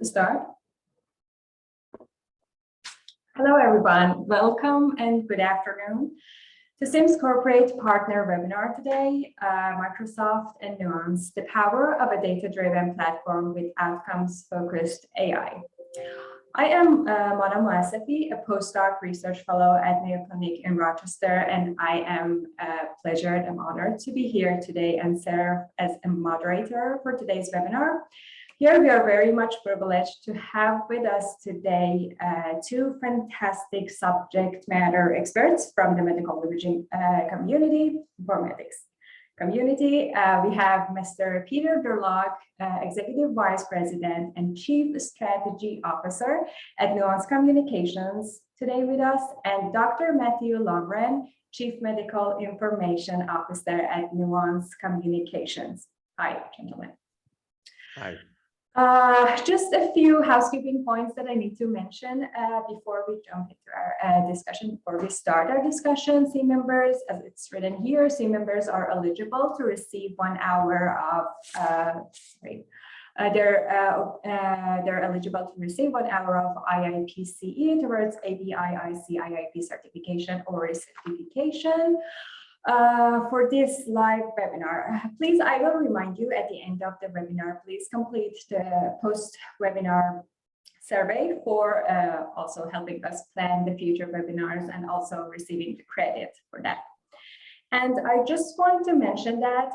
Start. Hello, everyone. Welcome and good afternoon to SIIM's corporate partner webinar today, Microsoft and Nuance, the power of a data-driven platform with outcomes-focused AI. I am Mona Moasafi, a postdoc research fellow at Mayo Clinic in Rochester, and I am pleasured and honored to be here today and serve as a moderator for today's webinar. Here we are very much privileged to have with us today two fantastic subject matter experts from the medical imaging community, informatics community. We have Mr. Peter Durlock, Executive Vice President and Chief Strategy Officer at Nuance Communications today with us, and Dr. Matthew Longren, Chief Medical Information Officer at Nuance Communications. Hi, gentlemen. Hi. Just a few housekeeping points that I need to mention before we jump into our discussion. Before we start our discussion, SIIM members, as it's written here, SIIM members are eligible to receive 1 hour of, they're eligible to receive 1 hour of IIPCE towards ABIIC IIP certification or recertification. For this live webinar, please, I will remind you at the end of the webinar, please complete the post-webinar survey for also helping us plan the future webinars and also receiving the credit for that. And I just want to mention that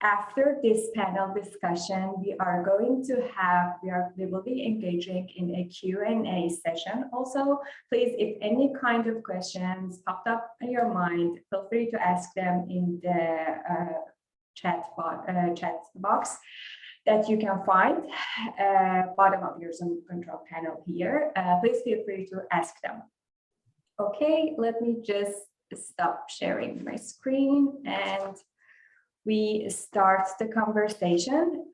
after this panel discussion, we are going to have, we will be engaging in a Q&A session. Also, please, if any kind of questions popped up in your mind, feel free to ask them in the chat box that you can find bottom of your Zoom control panel here. Please feel free to ask them. Okay, let me just stop sharing my screen and we start the conversation.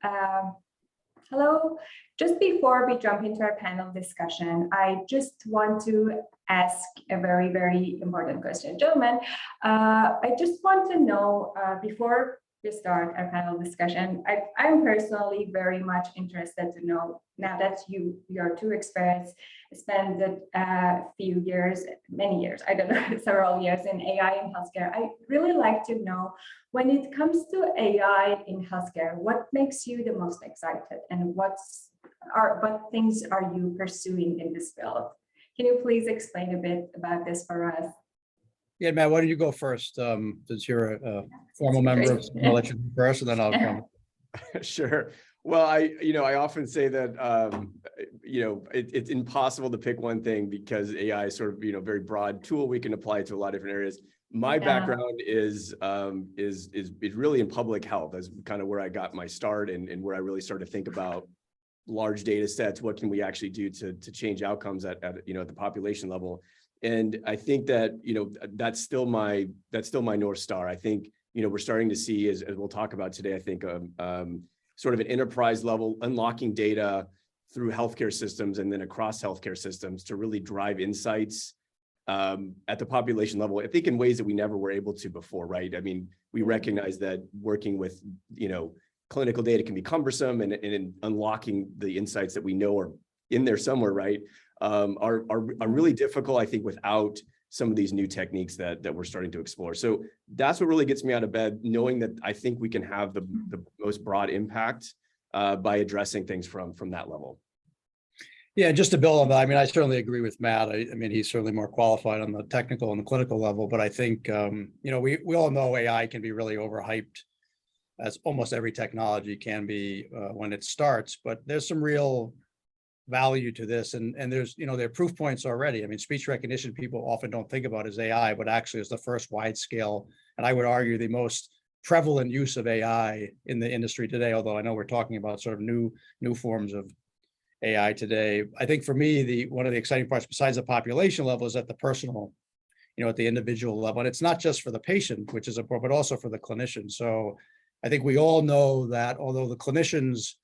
Hello, just before we jump into our panel discussion, I just want to ask a very, very important question. Gentlemen, I just want to know before we start our panel discussion, I'm personally very much interested to know, now that you're two experts, spent a few years, many years, I don't know, several years in AI in healthcare. I really like to know, when it comes to AI in healthcare, what makes you the most excited and what things are you pursuing in this field? Can you please explain a bit about this for us? Yeah, Matt, why don't you go first? Since you're a formal member of, I'll let you go first, and then I'll come. Sure. Well, I often say that, it's impossible to pick one thing because AI is sort of, very broad tool we can apply to a lot of different areas. My background is really in public health. That's kind of where I got my start and where I really started to think about large data sets. What can we actually do to change outcomes at the population level? And I think that, that's still my North Star. I think, we're starting to see, as we'll talk about today, I think sort of an enterprise level, unlocking data through healthcare systems and then across healthcare systems to really drive insights at the population level, I think in ways that we never were able to before, right? I mean, we recognize that working with, clinical data can be cumbersome and unlocking the insights that we know are in there somewhere, right? Are really difficult, I think, without some of these new techniques that we're starting to explore. So that's what really gets me out of bed, knowing that I think we can have the most broad impact by addressing things from that level. Yeah, just to build on that, I mean, I certainly agree with Matt. I mean, he's certainly more qualified on the technical and the clinical level, but I think, we all know AI can be really overhyped, as almost every technology can be when it starts, but there's some real value to this, and there's there are proof points already. I mean, speech recognition people often don't think about as AI, but actually is the first wide scale, and I would argue the most prevalent use of AI in the industry today, although I know we're talking about sort of new forms of AI today. I think for me, one of the exciting parts besides the population level is at the personal, at the individual level, and it's not just for the patient, which is important, but also for the clinician. So I think we all know that although the clinicians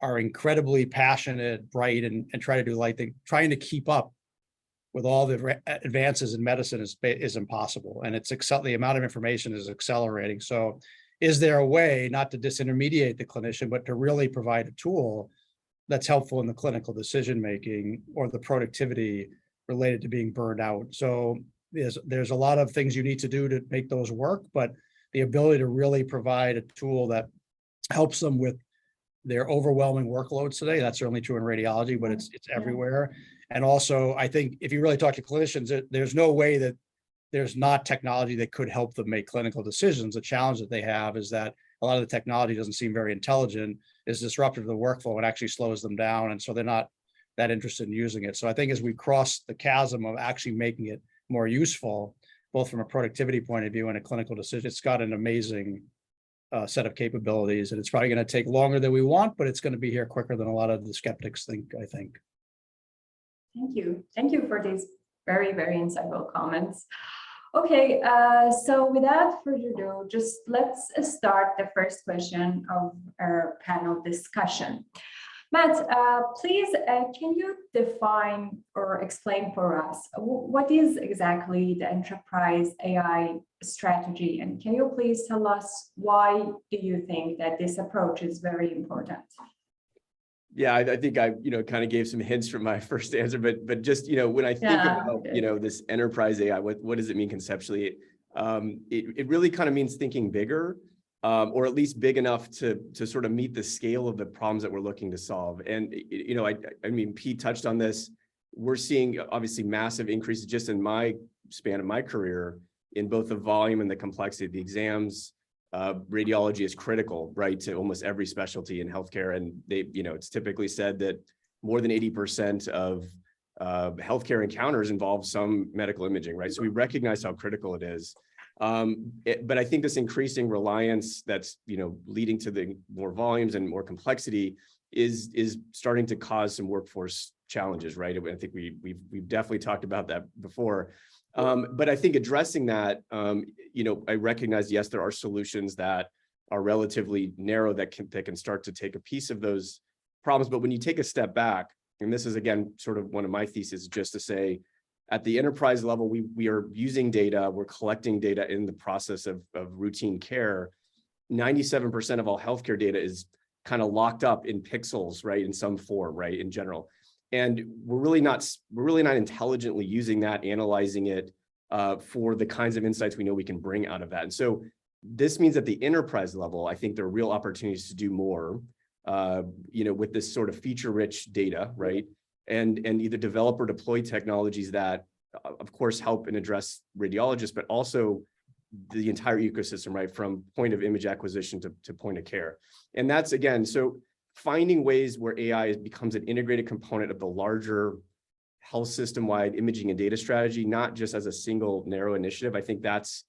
are incredibly passionate, bright, and try to do the right thing, trying to keep up with all the advances in medicine is impossible. And the amount of information is accelerating. So is there a way not to disintermediate the clinician, but to really provide a tool that's helpful in the clinical decision making or the productivity related to being burned out. So there's a lot of things you need to do to make those work, but the ability to really provide a tool that helps them with their overwhelming workloads today. That's certainly true in radiology, but it's everywhere. And also, I think if you really talk to clinicians, there's no way that there's not technology that could help them make clinical decisions. The challenge that they have is that a lot of the technology doesn't seem very intelligent, is disruptive to the workflow, and actually slows them down. And so they're not that interested in using it. So I think as we cross the chasm of actually making it more useful, both from a productivity point of view and a clinical decision, it's got an amazing set of capabilities, and it's probably going to take longer than we want, but it's going to be here quicker than a lot of the skeptics think, I think. Thank you. Thank you for these very, very insightful comments. Okay, so without further ado, just let's start the first question of our panel discussion. Matt, please, can you define or explain for us what is exactly the enterprise AI strategy? And can you please tell us why do you think that this approach is very important? Yeah, I think I, kind of gave some hints from my first answer, but just, when I think about, this enterprise AI, what does it mean conceptually? It really kind of means thinking bigger, or at least big enough to sort of meet the scale of the problems that we're looking to solve. And, I mean, Pete touched on this. We're seeing obviously massive increases just in my span of my career in both the volume and the complexity of the exams. Radiology is critical, right, to almost every specialty in healthcare. And it's typically said that more than 80% of healthcare encounters involve some medical imaging, right? So we recognize how critical it is. But I think this increasing reliance that's, leading to the more volumes and more complexity is starting to cause some workforce challenges, right? I think we've definitely talked about that before. But I think addressing that, I recognize, yes, there are solutions that are relatively narrow that can start to take a piece of those problems. But when you take a step back, and this is, again, sort of one of my theses, just to say, at the enterprise level, we are using data, we're collecting data in the process of routine care. 97% of all healthcare data is kind of locked up in pixels, right, in some form, right, in general. And we're really not intelligently using that, analyzing it for the kinds of insights we know we can bring out of that. And so this means at the enterprise level, I think there are real opportunities to do more, with this sort of feature-rich data, right? And either develop or deploy technologies that, of course, help and address radiologists, but also the entire ecosystem, right, from point of image acquisition to point of care. And that's, again, so finding ways where AI becomes an integrated component of the larger health system-wide imaging and data strategy, not just as a single narrow initiative. I think that's,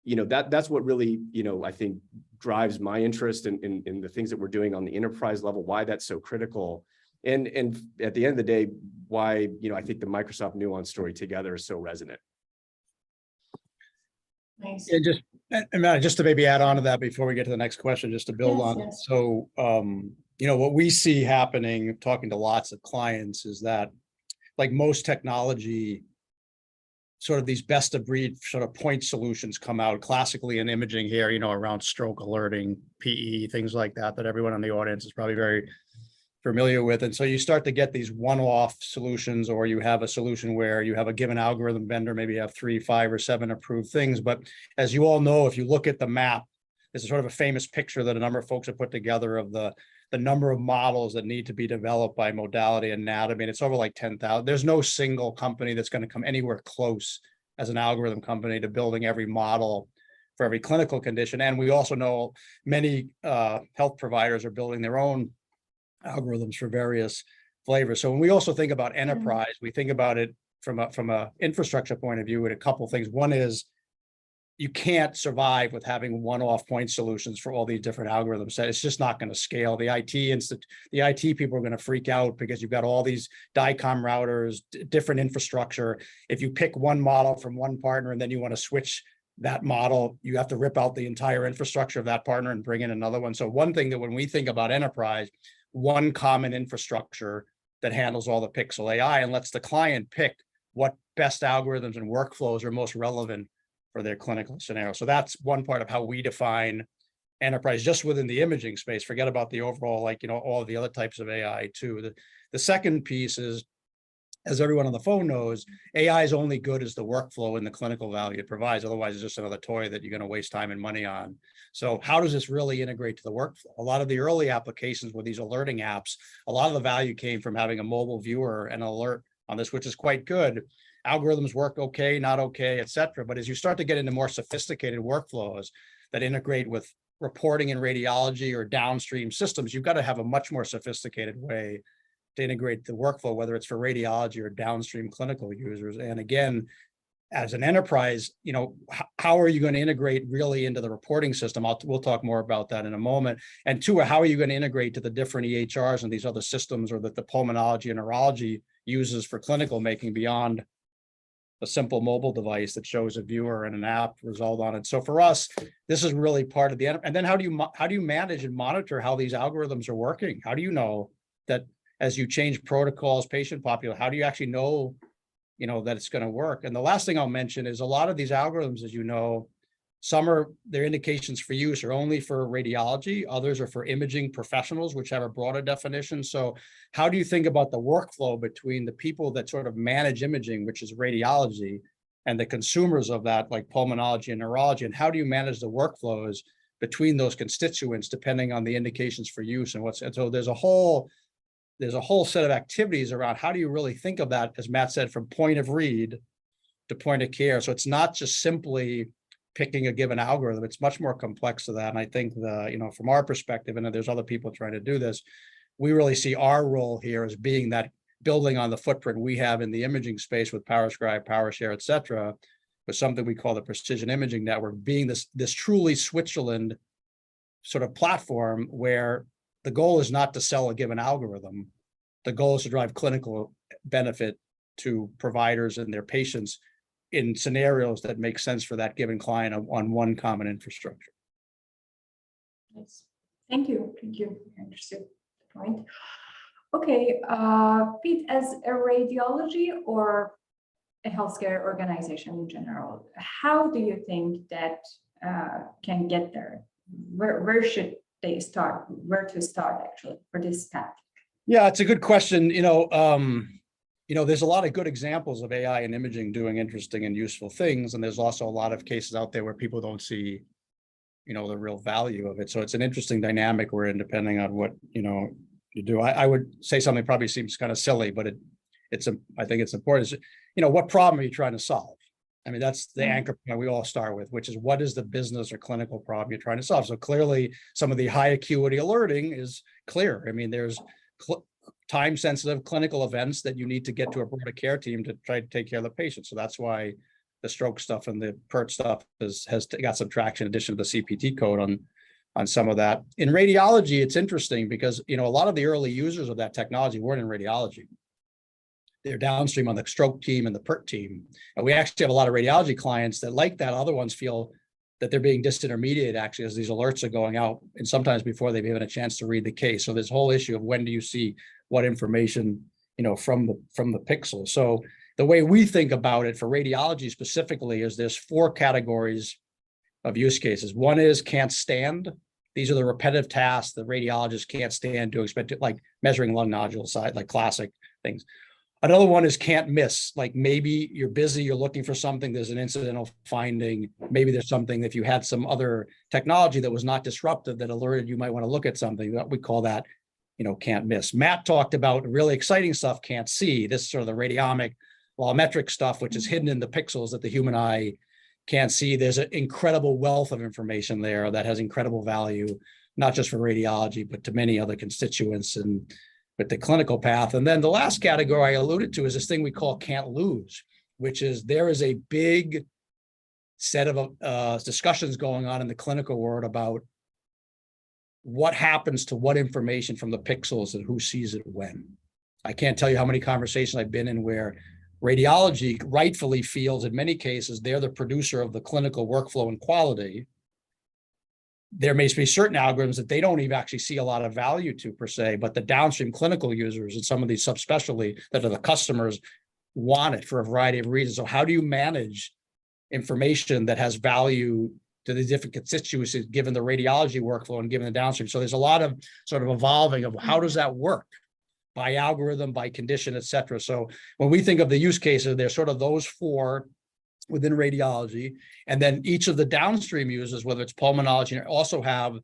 that's what really, I think drives my interest in the things that we're doing on the enterprise level, why that's so critical. And at the end of the day, why, I think the Microsoft Nuance story together is so resonant. Nice. And just to maybe add on to that before we get to the next question, just to build on it. So, what we see happening, talking to lots of clients, is that, like most technology, sort of these best of breed sort of point solutions come out classically in imaging here, around stroke alerting, PE, things like that everyone in the audience is probably very familiar with. And so you start to get these one-off solutions, or you have a solution where you have a given algorithm vendor, maybe you have 3, 5, or 7 approved things. But as you all know, if you look at the map, there's a sort of a famous picture that a number of folks have put together of the number of models that need to be developed by modality and anatomy, and it's over like 10,000. There's no single company that's going to come anywhere close as an algorithm company to building every model for every clinical condition. And we also know many health providers are building their own algorithms for various flavors. So when we also think about enterprise, we think about it from a infrastructure point of view at a couple of things. One is, you can't survive with having one-off point solutions for all these different algorithms. It's just not going to scale. The IT people are going to freak out because you've got all these DICOM routers, different infrastructure. If you pick one model from one partner and then you want to switch that model, you have to rip out the entire infrastructure of that partner and bring in another one. So one thing that when we think about enterprise, one common infrastructure that handles all the pixel AI and lets the client pick what best algorithms and workflows are most relevant for their clinical scenario. So that's one part of how we define enterprise just within the imaging space. Forget about the overall, like, you know, all the other types of AI too. The second piece is, as everyone on the phone knows, AI is only good as the workflow and the clinical value it provides. Otherwise, it's just another toy that you're going to waste time and money on. So how does this really integrate to the workflow? A lot of the early applications with these alerting apps, a lot of the value came from having a mobile viewer and alert on this, which is quite good. Algorithms work okay, not okay, et cetera. But as you start to get into more sophisticated workflows that integrate with reporting in radiology or downstream systems, you've got to have a much more sophisticated way to integrate the workflow, whether it's for radiology or downstream clinical users. And again, as an enterprise, you know, how are you going to integrate really into the reporting system? We'll talk more about that in a moment. And two, how are you going to integrate to the different EHRs and these other systems, or that the pulmonology and neurology uses for clinical making beyond a simple mobile device that shows a viewer and an app result on it. So for us, this is really part of the, and then how do you manage and monitor how these algorithms are working? How do you know that as you change protocols, patient population, how do you actually know, you know, that it's going to work? And the last thing I'll mention is a lot of these algorithms, as you know, some are their indications for use are only for radiology, others are for imaging professionals, which have a broader definition. So how do you think about the workflow between the people that sort of manage imaging, which is radiology, and the consumers of that, like pulmonology and neurology? And how do you manage the workflows between those constituents, depending on the indications for use and what's, and so there's a whole set of activities around how do you really think of that, as Matt said, from point of read to point of care. So it's not just simply picking a given algorithm. It's much more complex to that. And I think you know, from our perspective, and there's other people trying to do this, we really see our role here as being that, building on the footprint we have in the imaging space with PowerScribe, PowerShare, et cetera, with something we call the Precision Imaging Network, being this truly Switzerland sort of platform where the goal is not to sell a given algorithm. The goal is to drive clinical benefit to providers and their patients in scenarios that make sense for that given client on one common infrastructure. Nice. Thank you. Thank you. I understood the point. Okay, Pete, as a radiology or a healthcare organization in general, how do you think that can get there? Where should they start? Where to start actually for this path? Yeah, it's a good question. You know, there's a lot of good examples of AI and imaging doing interesting and useful things. And there's also a lot of cases out there where people don't see, you know, the real value of it. So it's an interesting dynamic we're in, depending on what, you know, you do. I would say something probably seems kind of silly, but I think it's important. Is, you know, what problem are you trying to solve? I mean, that's the anchor point we all start with, which is what is the business or clinical problem you're trying to solve? So clearly some of the high acuity alerting is clear. I mean, there's time sensitive clinical events that you need to get to a broader care team to try to take care of the patient. So that's why the stroke stuff and the PERT stuff has got some traction in addition to the CPT code on some of that. In radiology, it's interesting because, you know, a lot of the early users of that technology weren't in radiology. They're downstream on the stroke team and the PERT team. And we actually have a lot of radiology clients that like that. Other ones feel that they're being disintermediated actually as these alerts are going out, and sometimes before they've even a chance to read the case. So this whole issue of when do you see what information, you know, from the pixel. So the way we think about it for radiology specifically is there's 4 categories of use cases. One is can't stand. These are the repetitive tasks that radiologists can't stand doing, like measuring lung nodule size, like classic things. Another one is can't miss, like maybe you're busy, you're looking for something, there's an incidental finding, maybe there's something, if you had some other technology that was not disruptive that alerted you might want to look at something, that we call that, you know, can't miss. Matt talked about really exciting stuff, can't see. This is sort of the radiometric, volumetric stuff, which is hidden in the pixels that the human eye can't see. There's an incredible wealth of information there that has incredible value, not just for radiology, but to many other constituents and with the clinical path. And then the last category I alluded to is this thing we call can't lose, which is there is a big set of discussions going on in the clinical world about what happens to what information from the pixels and who sees it when. I can't tell you how many conversations I've been in where radiology rightfully feels in many cases they're the producer of the clinical workflow and quality. There may be certain algorithms that they don't even actually see a lot of value to per se, but the downstream clinical users and some of these subspecialty that are the customers want it for a variety of reasons. So how do you manage information that has value to the different constituencies, given the radiology workflow and given the downstream. So there's a lot of sort of evolving of how does that work by algorithm, by condition, et cetera. So when we think of the use cases, there's sort of those four within radiology. And then each of the downstream users, whether it's pulmonology, also have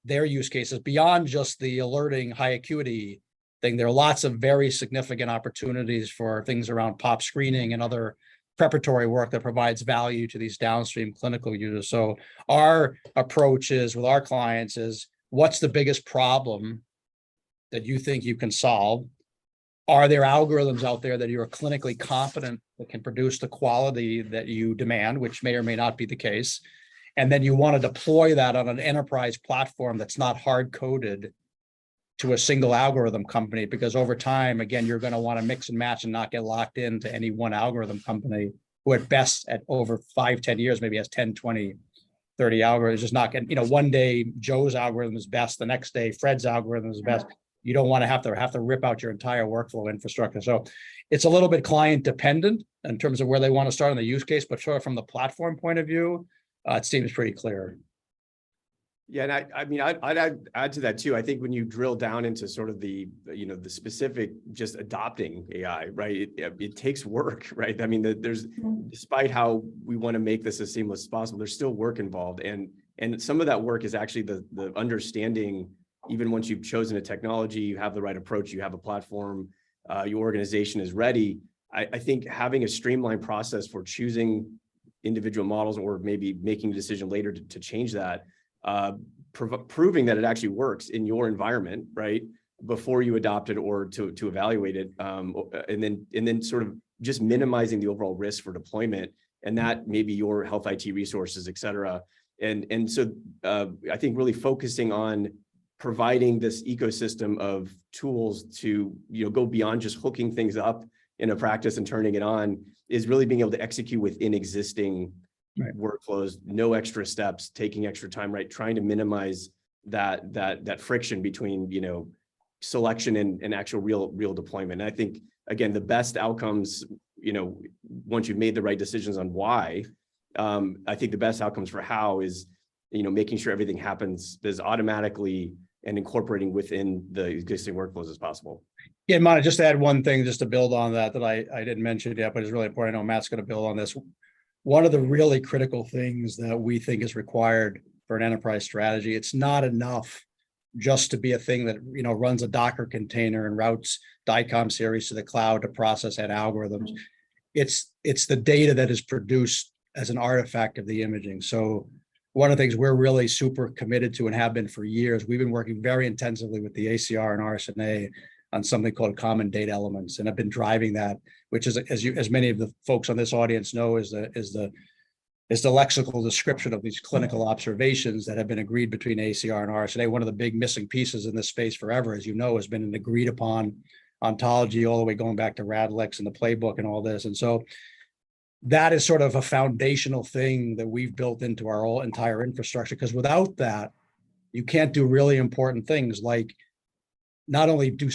their use cases beyond just the alerting high acuity thing. There are lots of very significant opportunities for things around pop screening and other preparatory work that provides value to these downstream clinical users. So our approach is with our clients is, what's the biggest problem that you think you can solve? Are there algorithms out there that you're clinically competent that can produce the quality that you demand, which may or may not be the case? And then you want to deploy that on an enterprise platform that's not hard coded to a single algorithm company, because over time, again, you're going to want to mix and match and not get locked into any one algorithm company who at best at over 5-10 years, maybe has 10, 20, 30 algorithms, just not getting, one day Joe's algorithm is best, the next day Fred's algorithm is best. You don't want to have to rip out your entire workflow infrastructure. So it's a little bit client dependent in terms of where they want to start on the use case, but sort of from the platform point of view, it seems pretty clear. Yeah, and I'd add to that too. I think when you drill down into sort of the specific just adopting AI, right? It takes work, right? I mean, there's, despite how we want to make this as seamless as possible, there's still work involved, and some of that work is actually the understanding. Even once you've chosen a technology, you have the right approach, you have a platform, your organization is ready. I think having a streamlined process for choosing individual models, or maybe making a decision later to change that. Proving that it actually works in your environment, right, before you adopt it or to evaluate it, and then sort of just minimizing the overall risk for deployment, and that maybe your health IT resources, et cetera. And so I think really focusing on providing this ecosystem of tools to go beyond just hooking things up in a practice and turning it on, is really being able to execute within existing workflows, no extra steps, taking extra time, right? Trying to minimize that friction between, selection and actual real deployment. And I think, again, the best outcomes, once you've made the right decisions on why, I think the best outcomes for how is, making sure everything happens as automatically and incorporating within the existing workflows as possible. Yeah, Mana, just to add one thing, just to build on that I didn't mention yet, but it's really important. I know Matt's going to build on this. One of the really critical things that we think is required for an enterprise strategy, it's not enough just to be a thing that runs a Docker container and routes DICOM series to the cloud to process and algorithms. It's the data that is produced as an artifact of the imaging. So one of the things we're really super committed to and have been for years, we've been working very intensively with the ACR and RSNA on something called common data elements, and have been driving that, which is, as many of the folks on this audience know, is the lexical description of these clinical observations that have been agreed between ACR and RSNA. One of the big missing pieces in this space forever, as you know, has been an agreed upon ontology all the way going back to Radlex and the playbook and all this. And so that is sort of a foundational thing that we've built into our whole entire infrastructure, because without that, you can't do really important things like not only do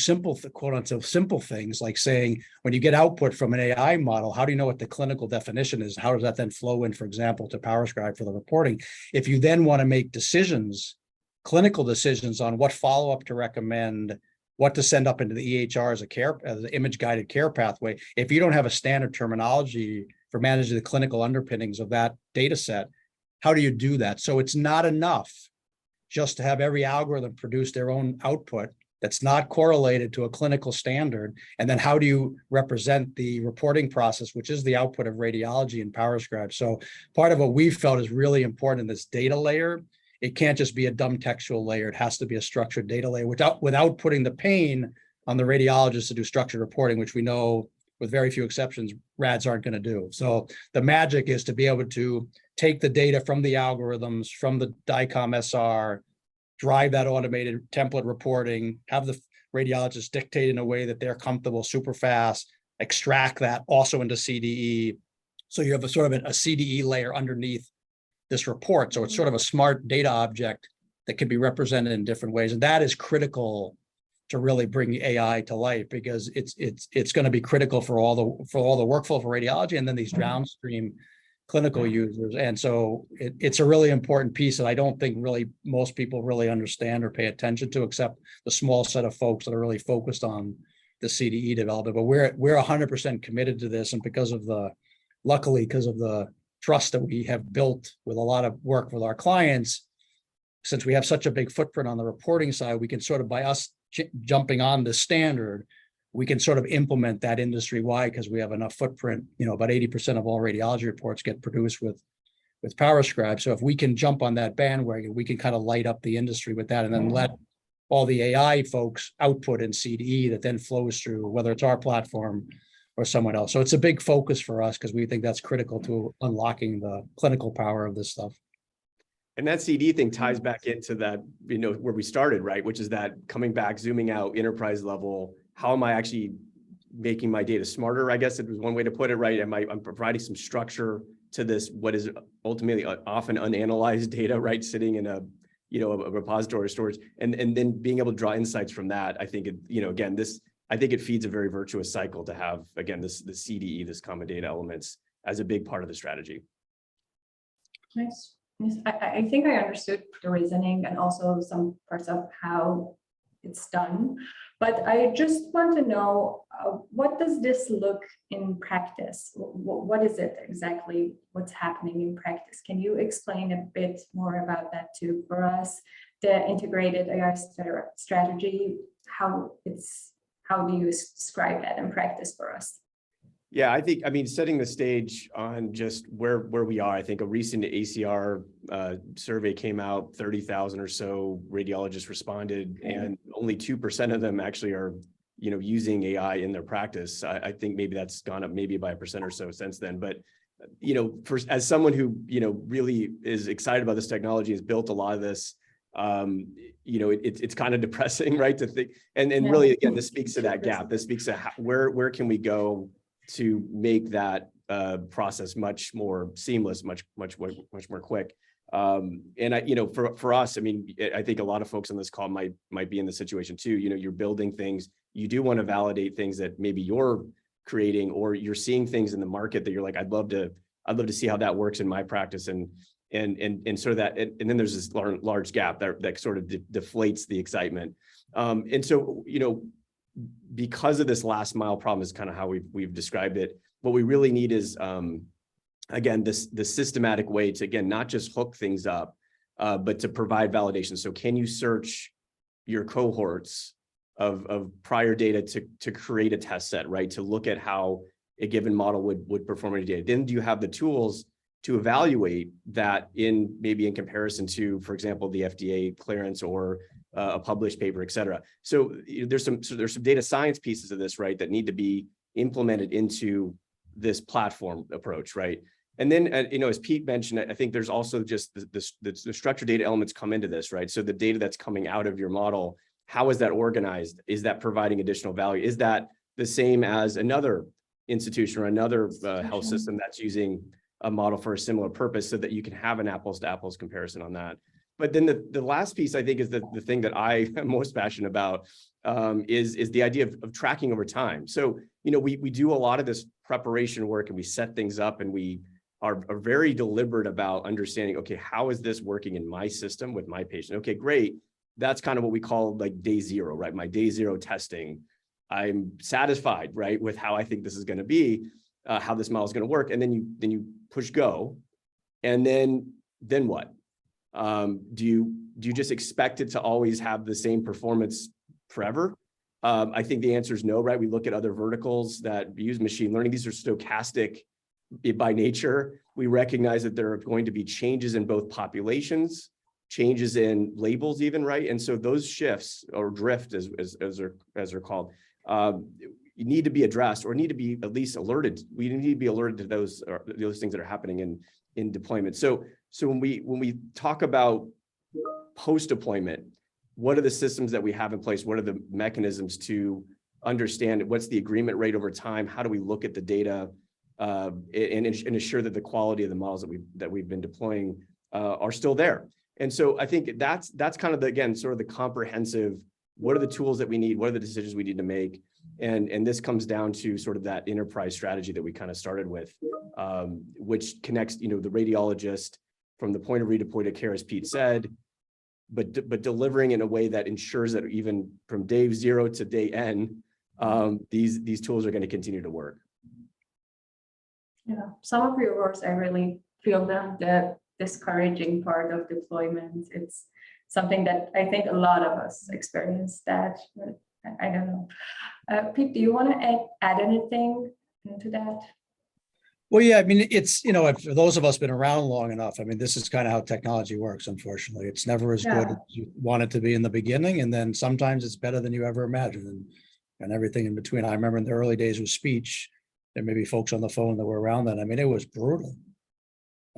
quote unquote simple things like saying, when you get output from an AI model, how do you know what the clinical definition is? How does that then flow in, for example, to PowerScribe for the reporting? If you then want to make decisions, clinical decisions on what follow-up to recommend, what to send up into the EHR as an image-guided care pathway, if you don't have a standard terminology for managing the clinical underpinnings of that data set, how do you do that? So it's not enough just to have every algorithm produce their own output that's not correlated to a clinical standard. And then how do you represent the reporting process, which is the output of radiology and PowerScribe? So part of what we've felt is really important in this data layer. It can't just be a dumb textual layer. It has to be a structured data layer without putting the pain on the radiologists to do structured reporting, which we know, with very few exceptions, RADs aren't going to do. So the magic is to be able to take the data from the algorithms, from the DICOM SR, drive that automated template reporting, have the radiologists dictate in a way that they're comfortable, super fast, extract that also into CDE. So you have a sort of a CDE layer underneath this report. So it's sort of a smart data object that can be represented in different ways. And that is critical to really bring AI to life, because it's going to be critical for all the workflow for radiology, and then these downstream clinical users. And so it's a really important piece that I don't think really most people really understand or pay attention to, except the small set of folks that are really focused on the CDE development. But we're 100% committed to this, and luckily because of the trust that we have built with a lot of work with our clients, since we have such a big footprint on the reporting side, we can sort of, by us jumping on the standard, we can sort of implement that industry-wide because we have enough footprint. About 80% of all radiology reports get produced with PowerScribe. So if we can jump on that bandwagon, we can kind of light up the industry with that, and then let all the AI folks output in CDE that then flows through, whether it's our platform or someone else. So it's a big focus for us because we think that's critical to unlocking the clinical power of this stuff. And that CD thing ties back into that, where we started, right? Which is that coming back, zooming out, enterprise level. How am I actually making my data smarter? I guess it was one way to put it, right? I'm providing some structure to this, what is ultimately often unanalyzed data, right? Sitting in a repository storage, and then being able to draw insights from that. I think I think it feeds a very virtuous cycle to have, again, the CDE, this common data elements, as a big part of the strategy. Nice. I think I understood the reasoning and also some parts of how it's done, but I just want to know, what does this look in practice? What is it exactly? What's happening in practice? Can you explain a bit more about that too for us? The integrated AI strategy, how do you describe that in practice for us? Yeah, setting the stage on just where we are, I think a recent ACR survey came out, 30,000 or so radiologists responded, and only 2% of them actually are, using AI in their practice. I think maybe that's gone up maybe by 1% or so since then. But, as someone who, really is excited about this technology, has built a lot of this, it's kind of depressing, right? To think, and really, again, this speaks to that gap. This speaks to where can we go to make that process much more seamless, much more quick. And for us, I think a lot of folks on this call might be in the situation too. You're building things, you do want to validate things that maybe you're creating, or you're seeing things in the market that you're like, I'd love to see how that works in my practice, and sort of that, and then there's this large gap that sort of deflates the excitement. And so, because of this last mile problem is kind of how we've described it. What we really need is, again, the systematic way to, again, not just hook things up, but to provide validation. So can you search your cohorts of prior data to create a test set, right? To look at how a given model would perform in data. Then do you have the tools to evaluate that maybe in comparison to, for example, the FDA clearance or a published paper, et cetera. So there's some data science pieces of this, right, that need to be implemented into this platform approach, right? And then, as Pete mentioned, I think there's also just the structured data elements come into this, right? So the data that's coming out of your model, how is that organized? Is that providing additional value? Is that the same as another institution or another health system that's using a model for a similar purpose, so that you can have an apples to apples comparison on that? But then the last piece, I think, is the thing that I am most passionate about, is the idea of tracking over time. So, we do a lot of this preparation work, and we set things up, and we are very deliberate about understanding, okay, how is this working in my system with my patient? Okay, great. That's kind of what we call like day zero, right? My day zero testing. I'm satisfied, right, with how I think this is going to be, how this model is going to work. And then you push go, and then what? Do you just expect it to always have the same performance forever? I think the answer is no, right? We look at other verticals that use machine learning. These are stochastic by nature. We recognize that there are going to be changes in both populations, changes in labels even, right? And so those shifts, or drift as they're called, need to be addressed, or need to be at least alerted. We need to be alerted to those things that are happening in deployment. So when we talk about post-deployment, what are the systems that we have in place? What are the mechanisms to understand what's the agreement rate over time? How do we look at the data and ensure that the quality of the models that we've been deploying are still there? And so I think that's kind of again, sort of the comprehensive, what are the tools that we need? What are the decisions we need to make? And this comes down to sort of that enterprise strategy that we kind of started with, which connects, the radiologist from the point of read to point of care, as Pete said, but delivering in a way that ensures that even from day 0 to day N, these tools are going to continue to work. Yeah, some of your words, I really feel the discouraging part of deployment. It's something that I think a lot of us experience that, but I don't know. Pete, do you want to add anything into that? Well, yeah, I mean, it's, for those of us been around long enough, I mean, this is kind of how technology works, unfortunately. It's never as good as you want it to be in the beginning. And then sometimes it's better than you ever imagined and everything in between. I remember in the early days with speech, there may be folks on the phone that were around then. I mean, it was brutal.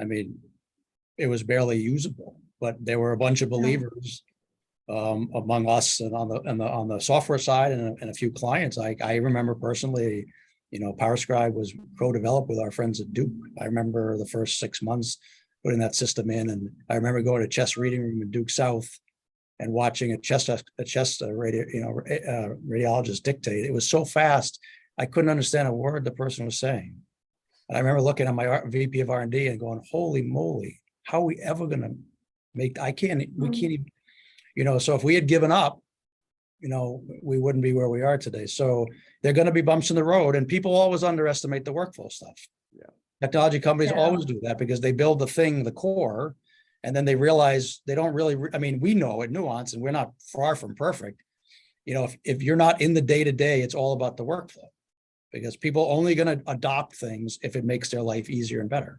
I mean, it was barely usable, but there were a bunch of believers among us and on the software side and a few clients. I remember personally, PowerScribe was co-developed with our friends at Duke. I remember the first 6 months putting that system in, and I remember going to chest reading room in Duke South and watching a chest radiologist dictate. It was so fast, I couldn't understand a word the person was saying. And I remember looking at my VP of R&D and going, "Holy moly, how are we ever going to make? We can't even." So if we had given up, we wouldn't be where we are today. So there are going to be bumps in the road, and people always underestimate the workflow stuff. Yeah. Technology companies always do that because they build the core, and then they realize they don't really, we know at Nuance, and we're not far from perfect. If you're not in the day-to-day, it's all about the workflow, because people are only going to adopt things if it makes their life easier and better.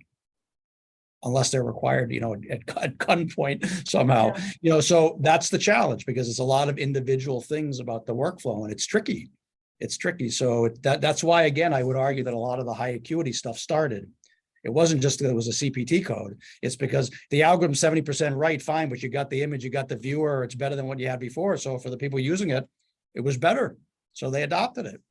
Unless they're required, at gunpoint somehow, so that's the challenge, because it's a lot of individual things about the workflow, and it's tricky. So that's why, again, I would argue that a lot of the high acuity stuff started. It wasn't just that it was a CPT code. It's because the algorithm's 70% right, fine, but you got the image, you got the viewer, it's better than what you had before. So for the people using it, it was better. So they adopted it.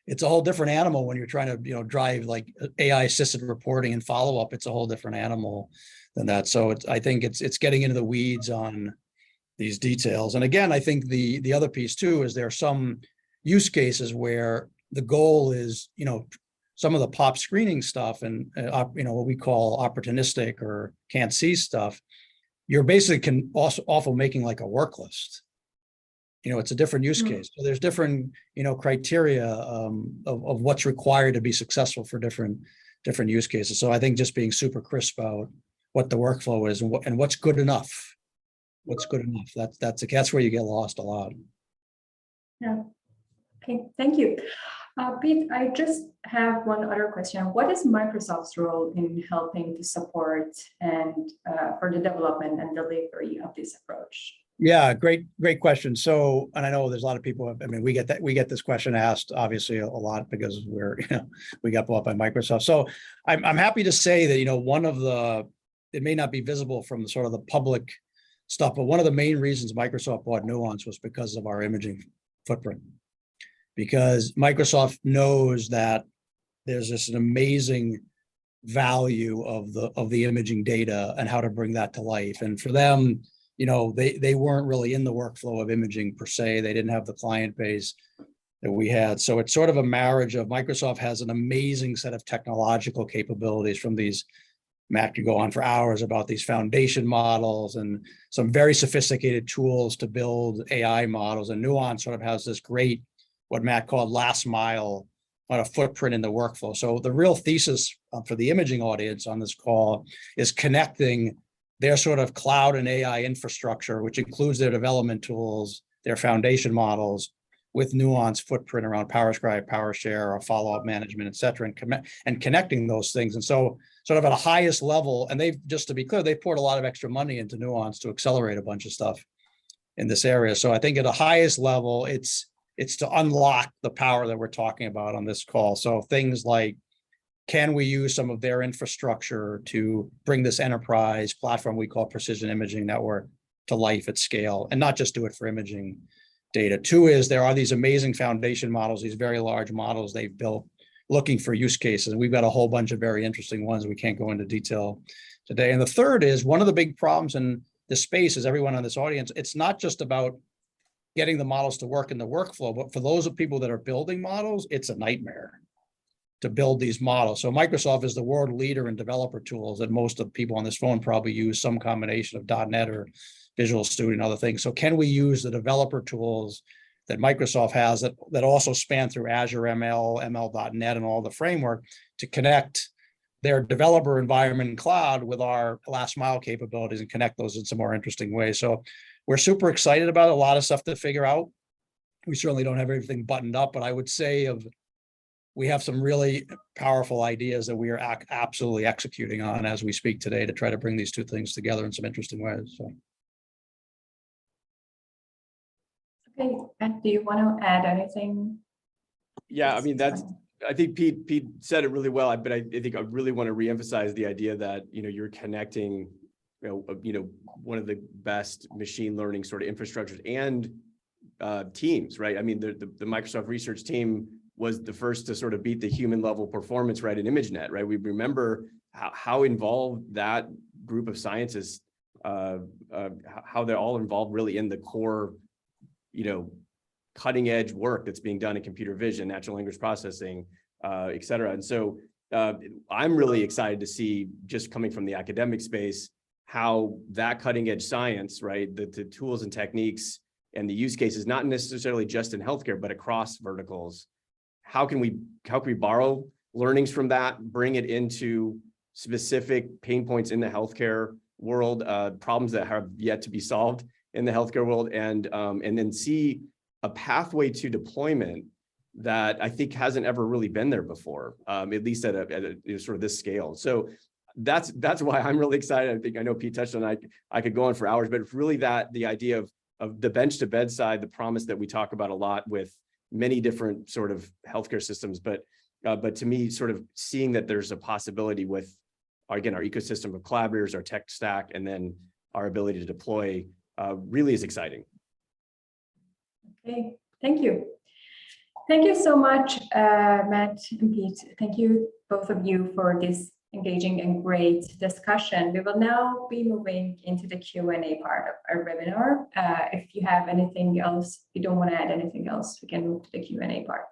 It's a whole different animal when you're trying to, drive like AI assisted reporting and follow up. It's a whole different animal than that. So I think it's getting into the weeds on these details. And again, I think the other piece too is there are some use cases where the goal is, some of the pop screening stuff and what we call opportunistic or can't see stuff. You're basically also making like a work list. It's a different use case. So there's different, criteria of what's required to be successful for different use cases. So I think just being super crisp about what the workflow is and what's good enough. What's good enough. That's where you get lost a lot. Yeah. Okay. Thank you. Pete, I just have one other question. What is Microsoft's role in helping to support and for the development and delivery of this approach? Yeah, great question. So, and I know there's a lot of people, we get this question asked obviously a lot because we got bought by Microsoft. So I'm happy to say that, one of it may not be visible from the sort of the public stuff, but one of the main reasons Microsoft bought Nuance was because of our imaging footprint. Because Microsoft knows that there's this an amazing value of the imaging data and how to bring that to life. And for them, they weren't really in the workflow of imaging per se. They didn't have the client base that we had. So it's sort of a marriage of Microsoft has an amazing set of technological capabilities from these, Matt could go on for hours about these foundation models and some very sophisticated tools to build AI models. And Nuance sort of has this great, what Matt called last mile on a footprint in the workflow. So the real thesis for the imaging audience on this call is connecting their sort of cloud and AI infrastructure, which includes their development tools, their foundation models, with Nuance footprint around PowerScribe, PowerShare, or follow-up management, et cetera, and connecting those things. And so sort of at a highest level, and they've, just to be clear, they've poured a lot of extra money into Nuance to accelerate a bunch of stuff in this area. So I think at a highest level, it's to unlock the power that we're talking about on this call. So things like, can we use some of their infrastructure to bring this enterprise platform we call Precision Imaging Network to life at scale, and not just do it for imaging data? Two is there are these amazing foundation models, these very large models they've built looking for use cases. And we've got a whole bunch of very interesting ones. We can't go into detail today. And the third is one of the big problems in this space is everyone on this audience, it's not just about getting the models to work in the workflow. But for those of people that are building models, it's a nightmare to build these models. So Microsoft is the world leader in developer tools, and most of the people on this phone probably use some combination of .NET or Visual Studio and other things. So can we use the developer tools that Microsoft has that also span through Azure ML, ML.NET, and all the framework to connect their developer environment in cloud with our last mile capabilities and connect those in some more interesting ways. So we're super excited about a lot of stuff to figure out. We certainly don't have everything buttoned up, but I would say we have some really powerful ideas that we are absolutely executing on as we speak today to try to bring these two things together in some interesting ways. So. Okay, and do you want to add anything? Yeah, I mean, I think Pete said it really well, but I think I really want to reemphasize the idea that, you're connecting, one of the best machine learning sort of infrastructures and teams, right? I mean, the Microsoft research team was the first to sort of beat the human level performance, right, in ImageNet, right? We remember how involved that group of scientists, how they're all involved really in the core, cutting edge work that's being done in computer vision, natural language processing, et cetera. And so I'm really excited to see, just coming from the academic space, how that cutting edge science, right, the tools and techniques and the use cases, not necessarily just in healthcare, but across verticals. How can we borrow learnings from that, bring it into specific pain points in the healthcare world, problems that have yet to be solved in the healthcare world, and then see a pathway to deployment that I think hasn't ever really been there before, at least at a sort of this scale. So that's why I'm really excited. I know Pete touched on it. I could go on for hours, but it's really the idea of the bench to bedside, the promise that we talk about a lot with many different sort of healthcare systems. But to me, sort of seeing that there's a possibility with, again, our ecosystem of collaborators, our tech stack, and then our ability to deploy really is exciting. Okay, thank you. Thank you so much, Matt and Pete. Thank you, both of you, for this engaging and great discussion. We will now be moving into the Q&A part of our webinar. If you have anything else, if you don't want to add anything else, we can move to the Q&A part.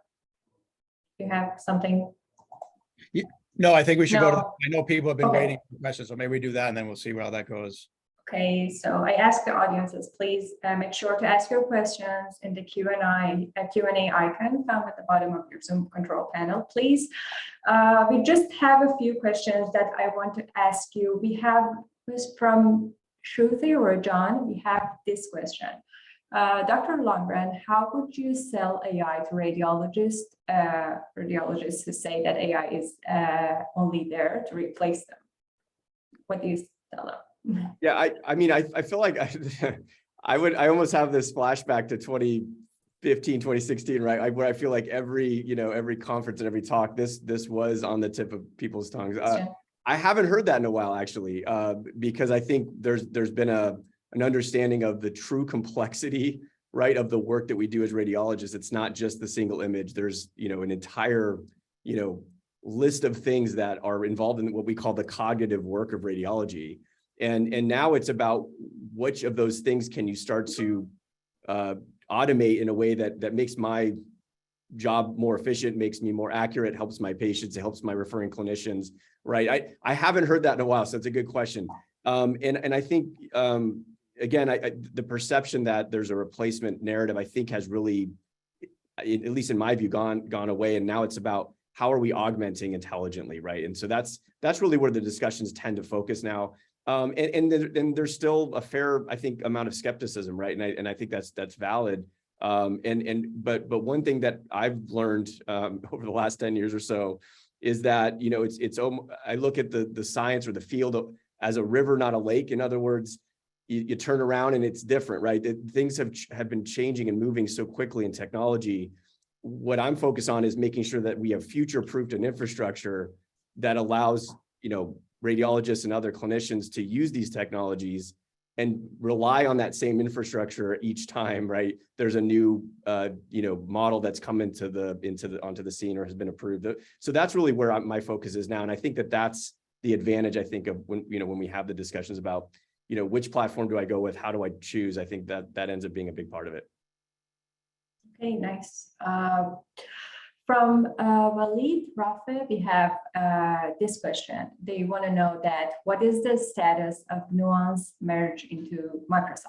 If you have something? No, I think we should go to, No. I know people have been Okay. waiting for questions, so maybe we do that and then we'll see how that goes. Okay, so I ask the audiences, please make sure to ask your questions in the Q&A icon found at the bottom of your Zoom control panel, please. We just have a few questions that I want to ask you. We have this from Shruti or John. We have this question. Dr. Lundgren, how would you sell AI to radiologists who say that AI is only there to replace them? What do you tell them? Yeah, I mean, I feel like I almost have this flashback to 2015, 2016, right? Where I feel like every conference and every talk, this was on the tip of people's tongues. I haven't heard that in a while, actually, because I think there's been an understanding of the true complexity, right, of the work that we do as radiologists. It's not just the single image. There's, an entire, list of things that are involved in what we call the cognitive work of radiology. And now it's about which of those things can you start to automate in a way that makes my job more efficient, makes me more accurate, helps my patients, it helps my referring clinicians, right? I haven't heard that in a while, so it's a good question. And I think, again, the perception that there's a replacement narrative, I think has really, at least in my view, gone away. And now it's about how are we augmenting intelligently, right? And so that's really where the discussions tend to focus now. And there's still a fair, I think, amount of skepticism, right? And I think that's valid. But one thing that I've learned over the last 10 years or so is that, I look at the science or the field as a river, not a lake. In other words, you turn around and it's different, right? Things have been changing and moving so quickly in technology. What I'm focused on is making sure that we have future-proofed an infrastructure that allows, radiologists and other clinicians to use these technologies and rely on that same infrastructure each time, right? There's a new, model that's come onto the scene or has been approved. So that's really where my focus is now. And I think that's the advantage, I think, of when we have the discussions about, which platform do I go with? How do I choose? I think that ends up being a big part of it. Okay, nice. From Walid Rafi, we have this question. They want to know that what is the status of Nuance merge into Microsoft?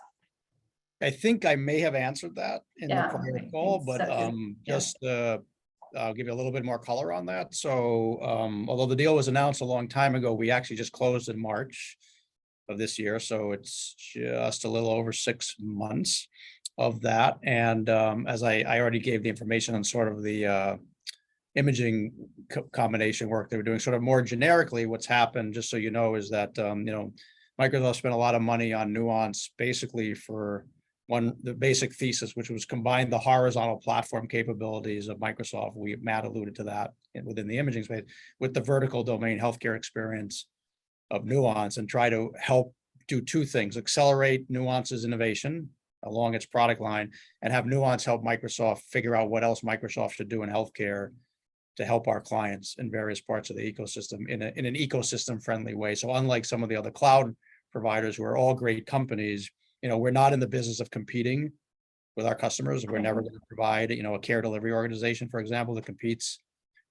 I think I may have answered that in the prior call, but I'll give you a little bit more color on that. So although the deal was announced a long time ago, we actually just closed in March of this year. So it's just a little over 6 months of that. And as I already gave the information on sort of the imaging combination work they were doing, sort of more generically, what's happened, just so you know, is that, Microsoft spent a lot of money on Nuance, basically for the basic thesis, which was combine the horizontal platform capabilities of Microsoft. Matt alluded to that within the imaging space with the vertical domain healthcare experience of Nuance, and try to help do two things: accelerate Nuance's innovation along its product line, and have Nuance help Microsoft figure out what else Microsoft should do in healthcare to help our clients in various parts of the ecosystem in an ecosystem friendly way. So unlike some of the other cloud providers who are all great companies, we're not in the business of competing with our customers. We're never going to provide, a care delivery organization, for example, that competes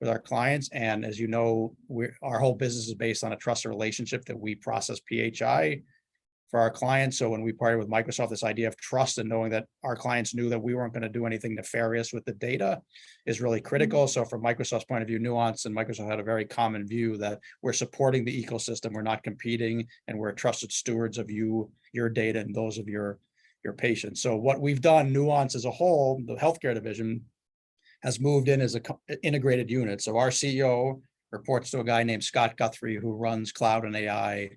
with our clients. And as you know, our whole business is based on a trusted relationship that we process PHI for our clients. So when we partnered with Microsoft, this idea of trust and knowing that our clients knew that we weren't going to do anything nefarious with the data is really critical. So from Microsoft's point of view, Nuance and Microsoft had a very common view that we're supporting the ecosystem, we're not competing, and we're trusted stewards of your data and those of your patients. So what we've done, Nuance as a whole, the healthcare division, has moved in as an integrated unit. So our CEO reports to a guy named Scott Guthrie, who runs cloud and AI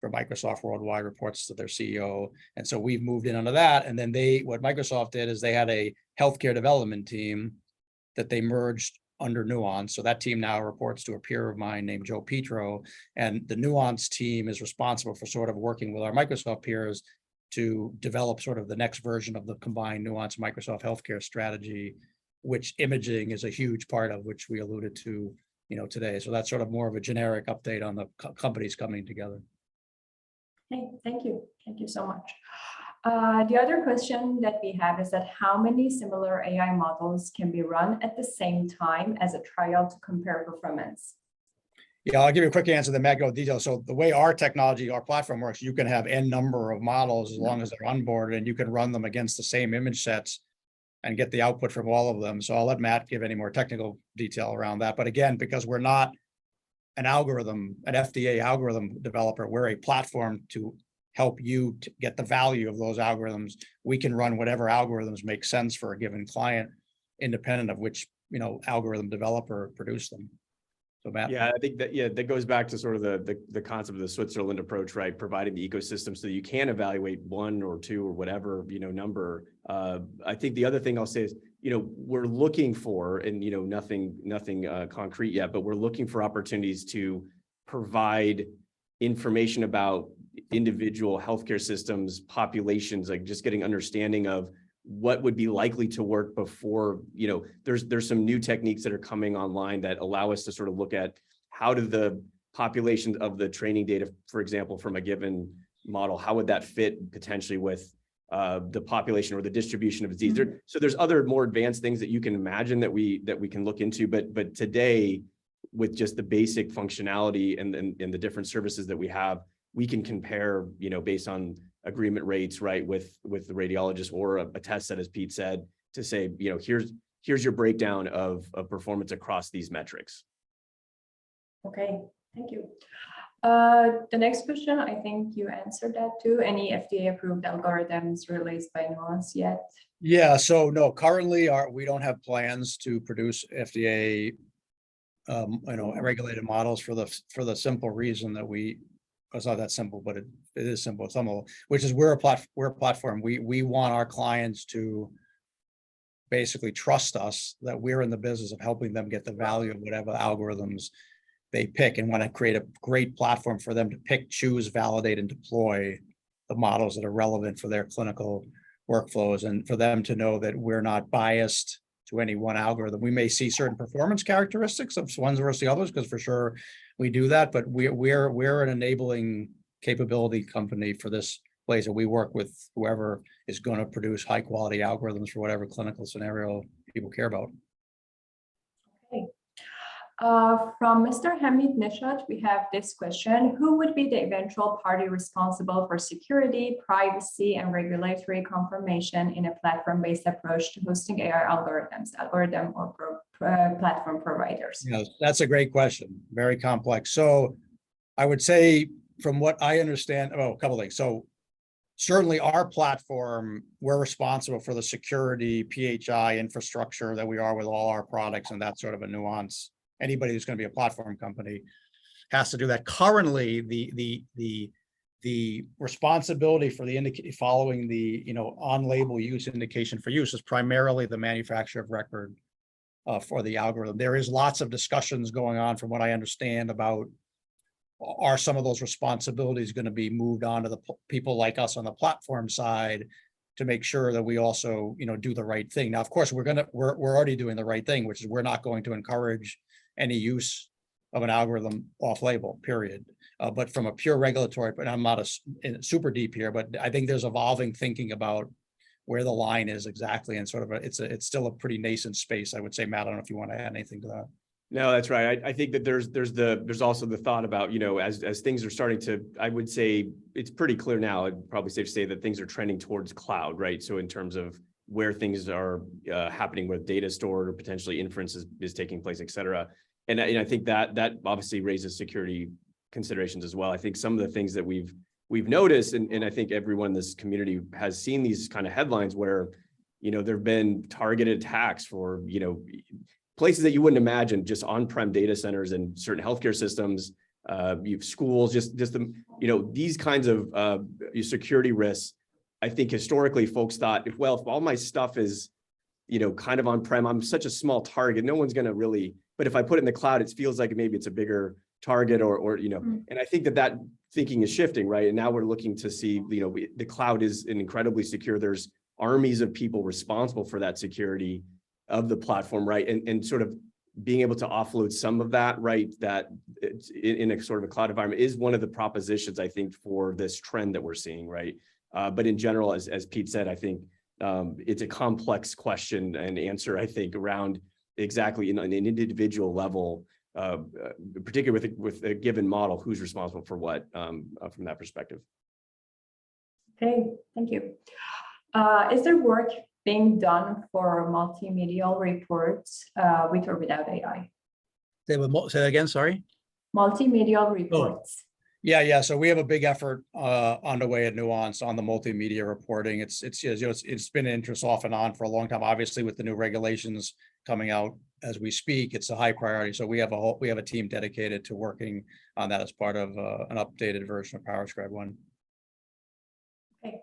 for Microsoft worldwide, reports to their CEO. And so we've moved in under that. And then what Microsoft did is they had a healthcare development team that they merged under Nuance. So that team now reports to a peer of mine named Joe Petro. And the Nuance team is responsible for sort of working with our Microsoft peers to develop sort of the next version of the combined Nuance Microsoft healthcare strategy, which imaging is a huge part of, which we alluded to, today. So that's sort of more of a generic update on the companies coming together. Okay, thank you. Thank you so much. The other question that we have is that how many similar AI models can be run at the same time as a trial to compare performance? Yeah, I'll give you a quick answer, then Matt go detail. So the way our technology, our platform works, you can have n number of models as long as they're onboarded, and you can run them against the same image sets and get the output from all of them. So I'll let Matt give any more technical detail around that. But again, because we're not an FDA algorithm developer, we're a platform to help you to get the value of those algorithms. We can run whatever algorithms make sense for a given client, independent of which, algorithm developer produced them. So Matt. Yeah, I think that goes back to sort of the concept of the Switzerland approach, right? Providing the ecosystem so that you can evaluate one or two or whatever, number. I think the other thing I'll say is, we're looking for, and nothing concrete yet, but we're looking for opportunities to provide information about individual healthcare systems, populations, like just getting understanding of what would be likely to work before, there's some new techniques that are coming online that allow us to sort of look at how do the population of the training data, for example, from a given model, how would that fit potentially with the population or the distribution of disease. So there's other more advanced things that you can imagine that we can look into, but today, with just the basic functionality and the different services that we have, we can compare, based on agreement rates, right, with the radiologist or a test set, as Pete said, to say, here's your breakdown of performance across these metrics. Okay, thank you. The next question, I think you answered that too. Any FDA-approved algorithms released by Nuance yet? Yeah, so no, currently we don't have plans to produce FDA, regulated models for the simple reason that it's not that simple, but it is simple. Which is we're a platform. We want our clients to basically trust us that we're in the business of helping them get the value of whatever algorithms they pick, and want to create a great platform for them to pick, choose, validate, and deploy the models that are relevant for their clinical workflows, and for them to know that we're not biased to any one algorithm. We may see certain performance characteristics of ones versus the others, because for sure we do that, but we're an enabling capability company for this place, and we work with whoever is going to produce high quality algorithms for whatever clinical scenario people care about. Okay. From Mr. Hamid Nishat, we have this question. Who would be the eventual party responsible for security, privacy, and regulatory confirmation in a platform-based approach to hosting AI algorithms, platform providers? Yeah, that's a great question. Very complex. So I would say, from what I understand, a couple things. So certainly our platform, we're responsible for the security, PHI infrastructure that we are with all our products, and that's sort of a nuance. Anybody who's going to be a platform company has to do that. Currently, the responsibility for the following the on-label use indication for use is primarily the manufacturer of record for the algorithm. There is lots of discussions going on, from what I understand, about are some of those responsibilities going to be moved on to the people like us on the platform side to make sure that we also do the right thing. Now, of course, we're already doing the right thing, which is we're not going to encourage any use of an algorithm off-label, period. But from a pure regulatory, but I'm not super deep here, but I think there's evolving thinking about where the line is exactly, and sort of it's still a pretty nascent space, I would say. Matt, I don't know if you want to add anything to that. No, that's right. I think that there's also the thought about, as things are starting to, I would say it's pretty clear now, I'd probably safe to say that things are trending towards cloud, right? So in terms of where things are happening, where data stored or potentially inference is taking place, et cetera. And I think that obviously raises security considerations as well. I think some of the things that we've noticed, and I think everyone in this community has seen these kind of headlines where, there've been targeted attacks for, places that you wouldn't imagine, just on-prem data centers and certain healthcare systems, you have schools, just the, these kinds of security risks. I think historically folks thought, if all my stuff is, kind of on-prem, I'm such a small target, no one's going to really, but if I put it in the cloud, it feels like maybe it's a bigger target or and I think that thinking is shifting, right? And now we're looking to see, the cloud is incredibly secure. There's armies of people responsible for that security of the platform, right? And sort of being able to offload some of that, right? That in a sort of a cloud environment is one of the propositions, I think, for this trend that we're seeing, right? But in general, as Pete said, I think it's a complex question and answer, I think, around exactly in an individual level, particularly with a given model, who's responsible for what from that perspective. Okay, thank you. Is there work being done for multimedial reports with or without AI? Say that again, sorry? Multimedial reports. Yeah. So we have a big effort underway at Nuance on the multimedia reporting. It's been an interest off and on for a long time. Obviously, with the new regulations coming out as we speak, it's a high priority. So we have a team dedicated to working on that as part of an updated version of PowerScribe 1. Okay.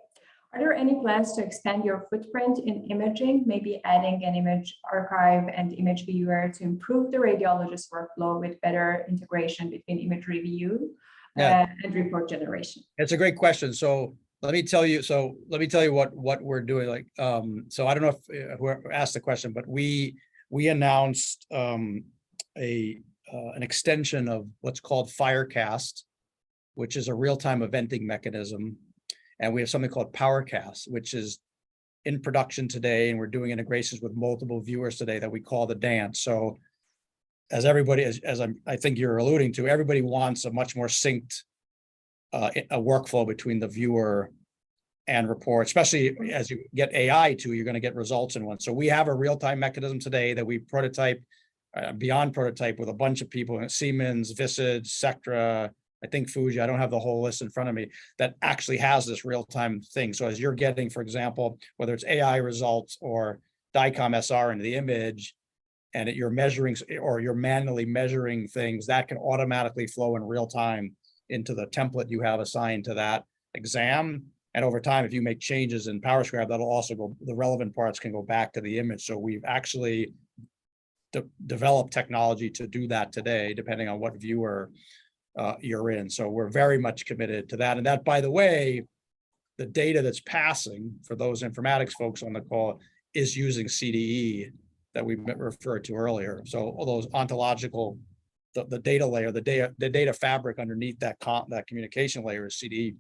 Are there any plans to expand your footprint in imaging, maybe adding an image archive and image viewer to improve the radiologist workflow with better integration between image review and report generation? It's a great question. So let me tell you what we're doing. So I don't know if whoever asked the question, but we announced an extension of what's called Firecast, which is a real-time eventing mechanism. And we have something called PowerCast, which is in production today, and we're doing integrations with multiple viewers today that we call the dance. So as everybody, I think you're alluding to, everybody wants a much more synced a workflow between the viewer and report, especially as you get AI too, you're going to get results in one. So we have a real-time mechanism today that we prototype, beyond prototype, with a bunch of people, Siemens, Visage, Sectra, I think Fuji, I don't have the whole list in front of me, that actually has this real-time thing. So as you're getting, for example, whether it's AI results or DICOM SR into the image, and you're measuring or you're manually measuring things, that can automatically flow in real time into the template you have assigned to that exam. And over time, if you make changes in PowerScribe, that'll also go, the relevant parts can go back to the image. So we've actually developed technology to do that today, depending on what viewer you're in. So we're very much committed to that. And that, by the way, the data that's passing for those informatics folks on the call is using CDE that we referred to earlier. So all those ontological, the data layer, the data fabric underneath that communication layer is CDE.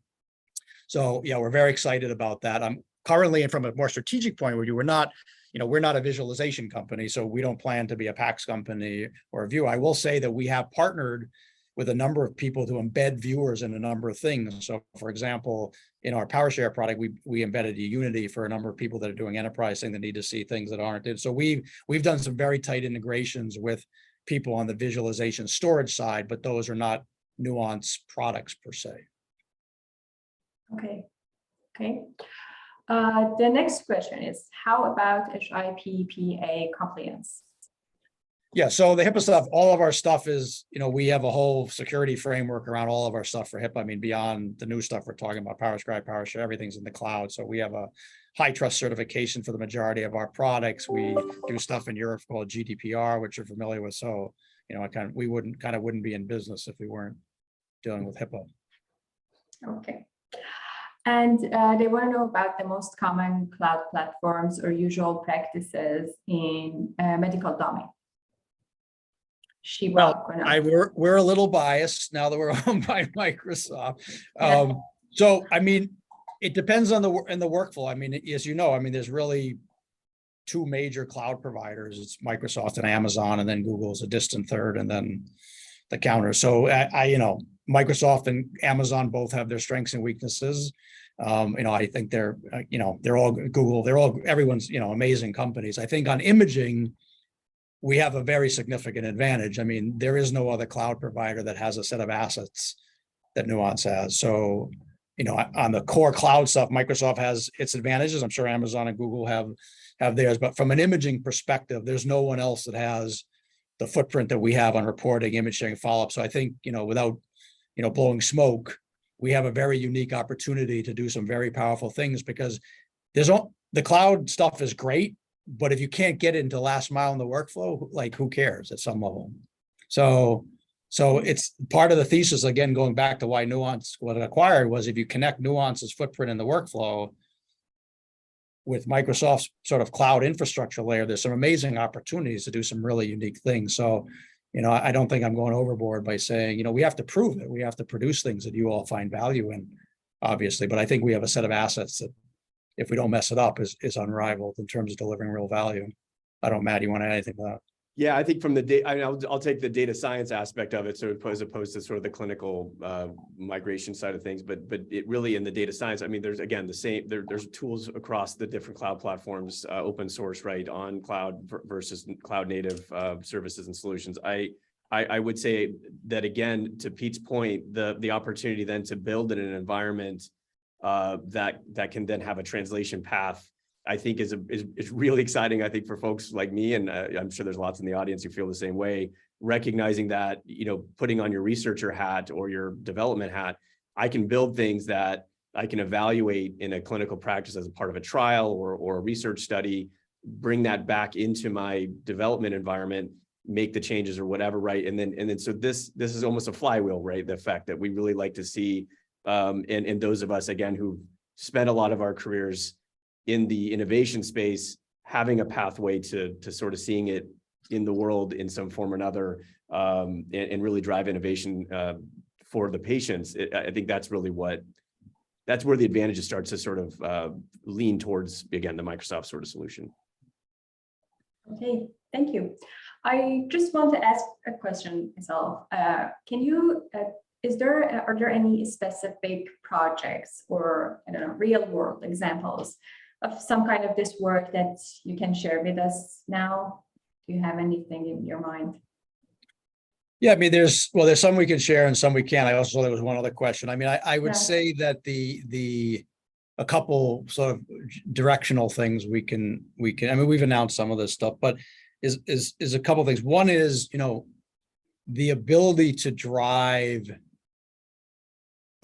So yeah, we're very excited about that. I'm currently, and from a more strategic point of view, we're not a visualization company, so we don't plan to be a PACS company or a view. I will say that we have partnered with a number of people to embed viewers in a number of things. So for example, in our PowerShare product, we embedded a Unity for a number of people that are doing enterprise thing that need to see things that aren't. So we've done some very tight integrations with people on the visualization storage side, but those are not Nuance products per se. Okay. The next question is, how about HIPAA compliance? Yeah, so the HIPAA stuff, all of our stuff is, we have a whole security framework around all of our stuff for HIPAA. I mean, beyond the new stuff we're talking about, PowerScribe, PowerShare, everything's in the cloud. So we have a high trust certification for the majority of our products. We do stuff in Europe called GDPR, which you're familiar with. So, we wouldn't be in business if we weren't dealing with HIPAA. Okay. And they want to know about the most common cloud platforms or usual practices in medical domain. We're a little biased now that we're owned by Microsoft. Yeah. So I mean, it depends on the workflow. I mean, as you know, there's really two major cloud providers. It's Microsoft and Amazon, and then Google's a distant third, and then the counter. So Microsoft and Amazon both have their strengths and weaknesses. I think they're all Google, everyone's, amazing companies. I think on imaging, we have a very significant advantage. I mean, there is no other cloud provider that has a set of assets that Nuance has. So, on the core cloud stuff, Microsoft has its advantages. I'm sure Amazon and Google have theirs, but from an imaging perspective, there's no one else that has the footprint that we have on reporting, image sharing, follow-up. So I think, without, blowing smoke, we have a very unique opportunity to do some very powerful things, because the cloud stuff is great, but if you can't get it into last mile in the workflow, like, who cares at some level? So it's part of the thesis, again, going back to why Nuance was acquired, was if you connect Nuance's footprint in the workflow with Microsoft's sort of cloud infrastructure layer, there's some amazing opportunities to do some really unique things. So, I don't think I'm going overboard by saying, we have to prove it. We have to produce things that you all find value in, obviously. But I think we have a set of assets that, if we don't mess it up, is unrivaled in terms of delivering real value. I don't, Matt, you want to add anything to that? Yeah, I think from the data, I'll take the data science aspect of it, so as opposed to sort of the clinical migration side of things, but it really, in the data science, there's, again, the same, there's tools across the different cloud platforms, open source, right, on cloud versus cloud native services and solutions. I would say that, again, to Pete's point, the opportunity then to build in an environment that can then have a translation path, I think is really exciting, I think, for folks like me, and I'm sure there's lots in the audience who feel the same way, recognizing that, putting on your researcher hat or your development hat, I can build things that I can evaluate in a clinical practice as a part of a trial or a research study, bring that back into my development environment, make the changes or whatever, right? And then so this is almost a flywheel, right? The effect that we really like to see, and those of us, again, who spent a lot of our careers in the innovation space, having a pathway to sort of seeing it in the world in some form or another, and really drive innovation for the patients. I think that's really that's where the advantages start to sort of lean towards, again, the Microsoft sort of solution. Okay, thank you. I just want to ask a question myself. Are there any specific projects or, I don't know, real world examples of some kind of this work that you can share with us now? Do you have anything in your mind? Yeah, there's some we can share and some we can't. I also, there was one other question. I would say that a couple sort of directional things we can, we've announced some of this stuff, but is a couple of things. One is, the ability to drive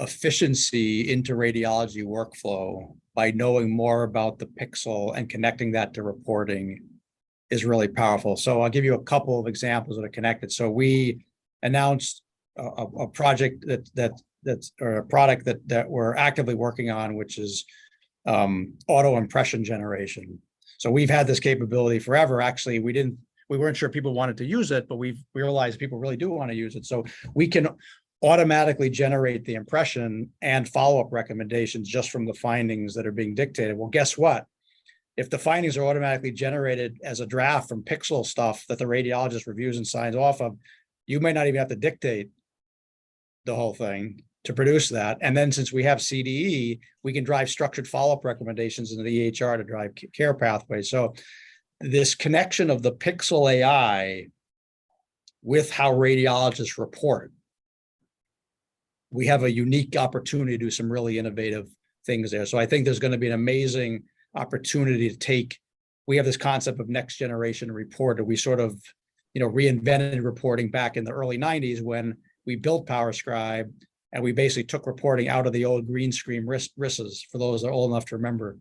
efficiency into radiology workflow by knowing more about the pixel and connecting that to reporting is really powerful. So I'll give you a couple of examples that are connected. So we announced a project or a product that we're actively working on, which is auto impression generation. So we've had this capability forever. Actually, we weren't sure people wanted to use it, but we've realized people really do want to use it. So we can automatically generate the impression and follow-up recommendations just from the findings that are being dictated. Well, guess what? If the findings are automatically generated as a draft from pixel stuff that the radiologist reviews and signs off of, you may not even have to dictate the whole thing to produce that. And then since we have CDE, we can drive structured follow-up recommendations into the EHR to drive care pathways. So this connection of the pixel AI with how radiologists report, we have a unique opportunity to do some really innovative things there. So I think there's going to be an amazing opportunity to take, we have this concept of next generation reporter. We sort of, reinvented reporting back in the early 90s when we built PowerScribe, and we basically took reporting out of the old green screen RISs, for those that are old enough to remember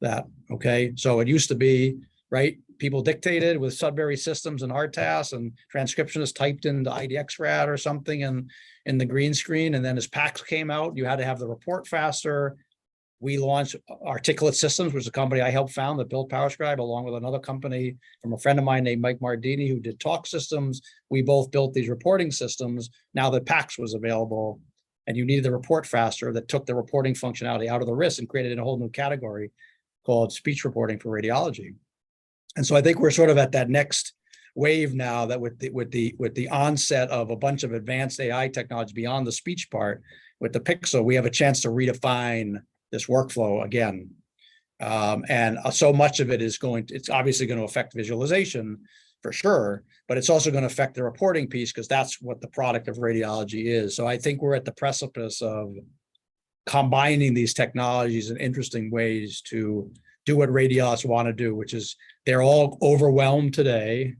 that, okay? So it used to be, right, people dictated with Sudbury systems and RTAS, and transcriptionists typed into IDXRAD or something in the green screen, and then as PACS came out, you had to have the report faster. We launched Articulate Systems, which is a company I helped found that built PowerScribe, along with another company from a friend of mine named Mike Mardini, who did Talk Systems. We both built these reporting systems now that PACS was available, and you needed the report faster, that took the reporting functionality out of the RIS and created a whole new category called speech reporting for radiology. And so I think we're sort of at that next wave now, that with the onset of a bunch of advanced AI technology beyond the speech part, with the pixel, we have a chance to redefine this workflow again. And so much of it is it's obviously going to affect visualization for sure, but it's also going to affect the reporting piece, because that's what the product of radiology is. So I think we're at the precipice of combining these technologies in interesting ways to do what radiologists want to do, which is they're all overwhelmed today.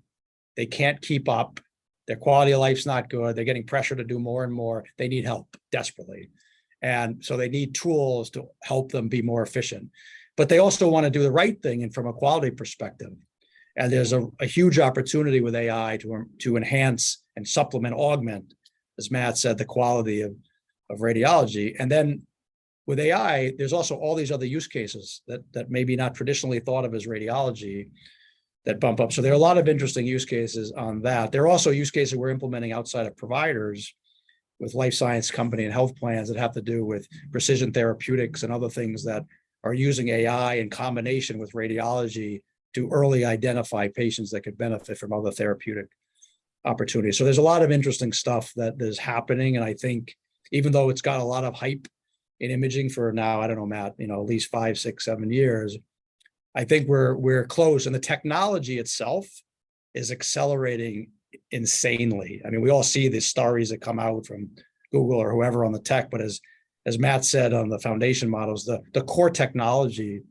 They can't keep up. Their quality of life's not good. They're getting pressure to do more and more. They need help desperately. And so they need tools to help them be more efficient. But they also want to do the right thing, and from a quality perspective. And there's a huge opportunity with AI to enhance and supplement, augment, as Matt said, the quality of radiology. And then with AI, there's also all these other use cases that maybe not traditionally thought of as radiology that bump up. So there are a lot of interesting use cases on that. There are also use cases we're implementing outside of providers, with life science company and health plans, that have to do with precision therapeutics and other things that are using AI in combination with radiology to early identify patients that could benefit from other therapeutic opportunities. So there's a lot of interesting stuff that is happening. And I think even though it's got a lot of hype in imaging for now, I don't know, Matt, at least 5, 6, 7 years, I think we're close. And the technology itself is accelerating insanely. I mean, we all see the stories that come out from Google or whoever on the tech, but as Matt said on the foundation models, the core technology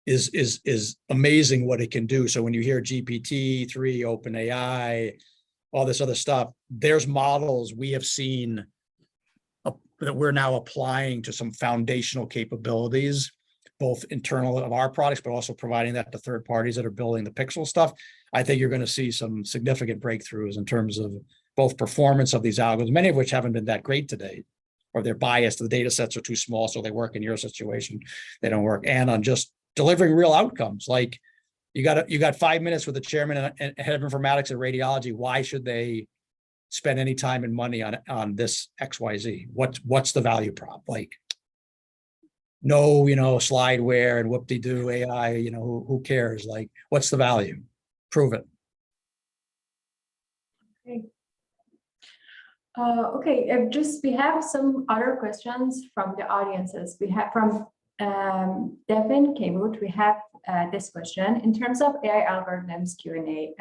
is amazing what it can do. So when you hear GPT-3, OpenAI, all this other stuff, there's models we have seen that we're now applying to some foundational capabilities, both internal of our products, but also providing that to third parties that are building the pixel stuff. I think you're going to see some significant breakthroughs in terms of both performance of these algorithms, many of which haven't been that great to date, or they're biased. The data sets are too small, so they work in your situation, they don't work. And on just delivering real outcomes, like you got 5 minutes with the chairman and head of informatics at radiology. Why should they spend any time and money on this XYZ? What's the value prop? Like, no, slideware and whoop-de-doo AI, who cares? Like, what's the value? Prove it. Okay. Okay, we have some other questions from the audiences. We have from Devin Kaywood, we have this question. In terms of AI algorithms Q&A,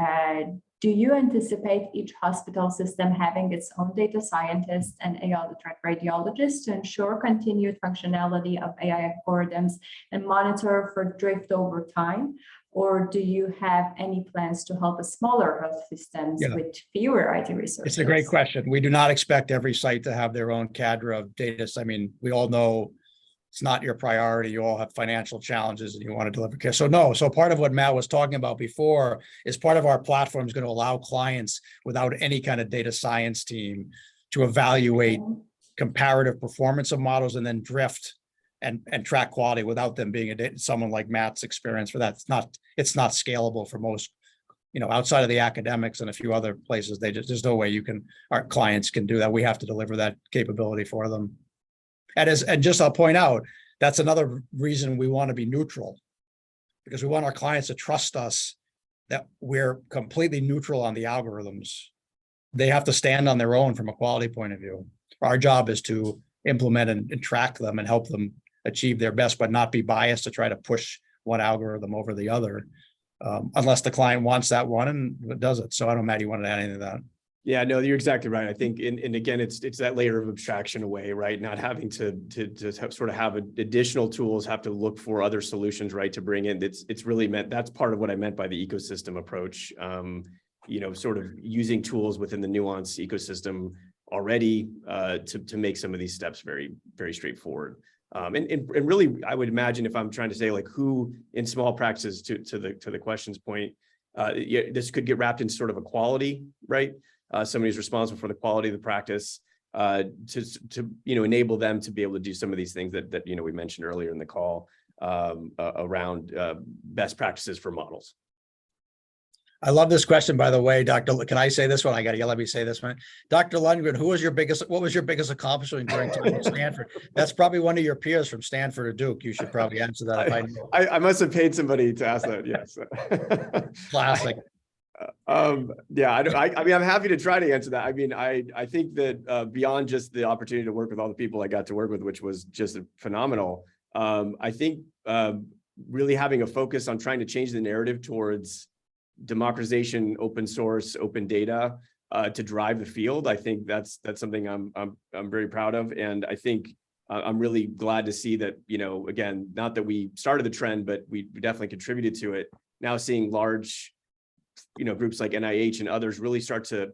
do you anticipate each hospital system having its own data scientists and AI literate radiologists to ensure continued functionality of AI algorithms and monitor for drift over time? Or do you have any plans to help a smaller health systems with fewer IT resources? It's a great question. We do not expect every site to have their own cadre of data. I mean, we all know it's not your priority. You all have financial challenges and you want to deliver care. So no, so part of what Matt was talking about before is part of our platform is going to allow clients without any kind of data science team to evaluate comparative performance of models and then drift and track quality without them being someone like Matt's experience for that. It's not scalable for most outside of the academics and a few other places, there's no way our clients can do that. We have to deliver that capability for them. And just I'll point out, that's another reason we want to be neutral, because we want our clients to trust us that we're completely neutral on the algorithms. They have to stand on their own from a quality point of view. Our job is to implement and track them and help them achieve their best, but not be biased to try to push one algorithm over the other, unless the client wants that one and does it. So I don't know, Matt, you wanted to add anything to that? Yeah, no, you're exactly right. I think, and again, it's that layer of abstraction away, right? Not having to sort of have additional tools, have to look for other solutions, right? To bring in, it's really meant, that's part of what I meant by the ecosystem approach. Sort of using tools within the Nuance ecosystem already to make some of these steps very, very straightforward. And really, I would imagine, if I'm trying to say like who in small practices to the questions point, this could get wrapped into sort of a quality, right? Somebody who's responsible for the quality of the practice to enable them to be able to do some of these things that we mentioned earlier in the call around best practices for models. I love this question, by the way, Dr. Can I say this one? I got to let me say this one. Dr. Lundgren, what was your biggest accomplishment during time at Stanford? That's probably one of your peers from Stanford or Duke. You should probably answer that. If I know. I must have paid somebody to ask that. Yes. Classic. Yeah, I mean, I'm happy to try to answer that. I mean, I think that beyond just the opportunity to work with all the people I got to work with, which was just phenomenal. I think really having a focus on trying to change the narrative towards democratization, open source, open data to drive the field. I think that's something I'm very proud of, and I think I'm really glad to see that, again, not that we started the trend, but we definitely contributed to it. Now seeing large, groups like NIH and others really start to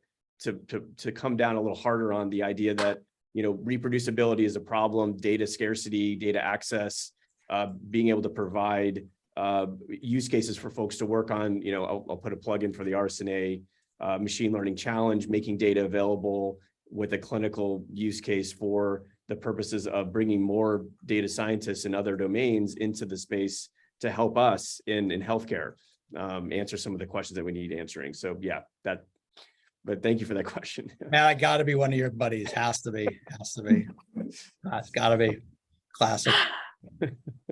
come down a little harder on the idea that, reproducibility is a problem, data scarcity, data access, being able to provide use cases for folks to work on. I'll put a plug in for the RSNA machine learning challenge, making data available with a clinical use case for the purposes of bringing more data scientists in other domains into the space to help us in healthcare answer some of the questions that we need answering. So yeah, but thank you for that question. Man, I got to be one of your buddies. Has to be. It's got to be classic.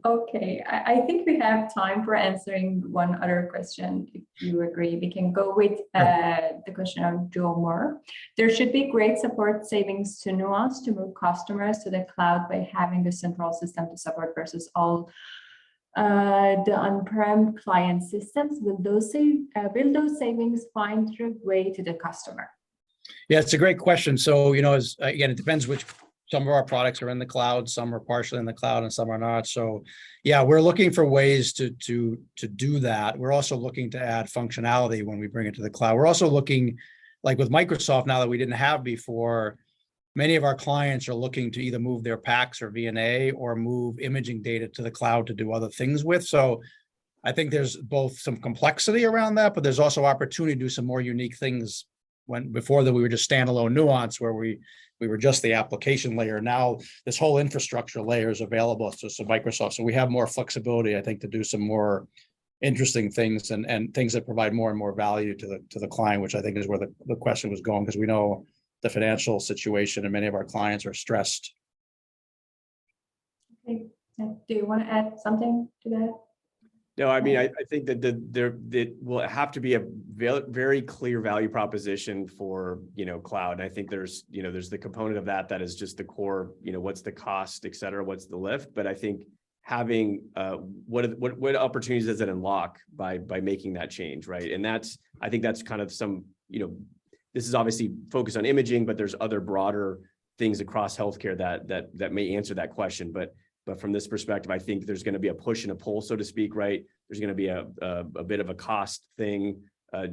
Okay, I think we have time for answering one other question. If you agree, we can go with the question of Joe Moore. There should be great support savings to Nuance to move customers to the cloud by having a central system to support versus all the on-prem client systems. Will those savings find their way to the customer? Yeah, it's a great question. So, again, it depends which. Some of our products are in the cloud, some are partially in the cloud, and some are not. So yeah, we're looking for ways to do that. We're also looking to add functionality when we bring it to the cloud. We're also looking, like with Microsoft now that we didn't have before, many of our clients are looking to either move their PACS or VNA or move imaging data to the cloud to do other things with. So I think there's both some complexity around that, but there's also opportunity to do some more unique things. Before that we were just standalone Nuance, where we were just the application layer. Now this whole infrastructure layer is available to Microsoft. So we have more flexibility, I think, to do some more interesting things and things that provide more and more value to the client, which I think is where the question was going, because we know the financial situation and many of our clients are stressed. Okay. Do you want to add something to that? No, I mean, I think that there will have to be a very clear value proposition for, cloud. And I think there's the component of that is just the core, what's the cost, et cetera, what's the lift. But I think having what opportunities does it unlock by making that change, right? And I think that's kind of some, this is obviously focused on imaging, but there's other broader things across healthcare that may answer that question. But from this perspective, I think there's going to be a push and a pull, so to speak, right? There's going to be a bit of a cost thing,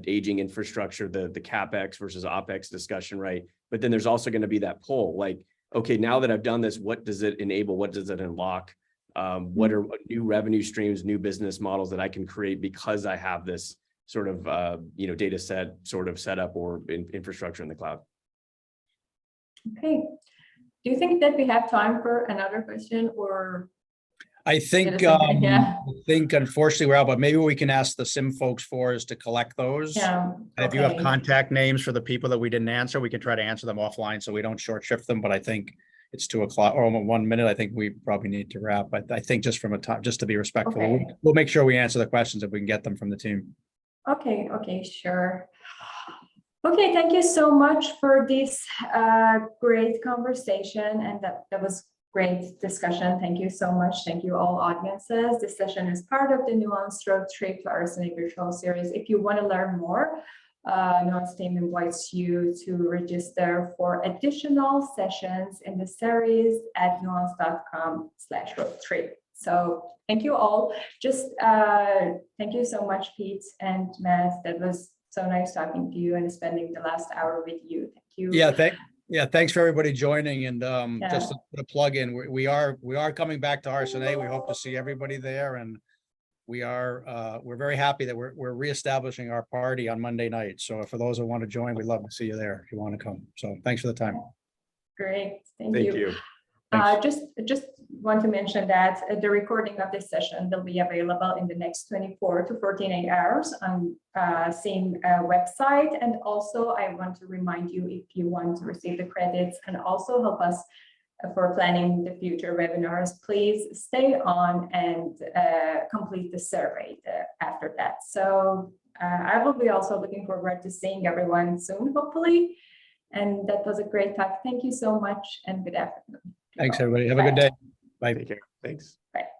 aging infrastructure, the CapEx versus OpEx discussion, right? But then there's also going to be that pull, like, okay, now that I've done this, what does it enable? What does it unlock? What are new revenue streams, new business models that I can create because I have this sort of, data set sort of set up or infrastructure in the cloud? Okay. Do you think that we have time for another question, or? I think, Yeah. I think unfortunately we're out, but maybe what we can ask the SIIM folks for is to collect those. Yeah. And if you have Okay. contact names for the people that we didn't answer, we can try to answer them offline so we don't short shift them. But I think it's 2:00 or 1 minute. I think we probably need to wrap. But I think just from a time, just to be respectful, Okay. we'll make sure we answer the questions if we can get them from the team. Okay, okay, sure. Okay, thank you so much for this great conversation, and that was great discussion. Thank you so much. Thank you all audiences. This session is part of the Nuance Road Trip to RSNA virtual series. If you want to learn more, Nuance team invites you to register for additional sessions in the series at nuance.com/roadtrip. So thank you all. Just thank you so much, Pete and Matt. That was so nice talking to you and spending the last hour with you. Thank you. Yeah, thanks for everybody joining. And Yeah. just to put a plug in, we are coming back to RSNA. We hope to see everybody there, and we're very happy that we're reestablishing our party on Monday night. So for those who want to join, we'd love to see you there if you want to come. So thanks for the time. Great, Thank you. Just want to mention that the recording of this session will be available in the next 24 to 48 hours on SIIM website. And also I want to remind you, if you want to receive the credits and also help us for planning the future webinars, please stay on and complete the survey after that. So I will be also looking forward to seeing everyone soon, hopefully. And that was a great talk. Thank you so much and good afternoon. Thanks, everybody. Have a good day. Bye. Take care. Thanks. Bye.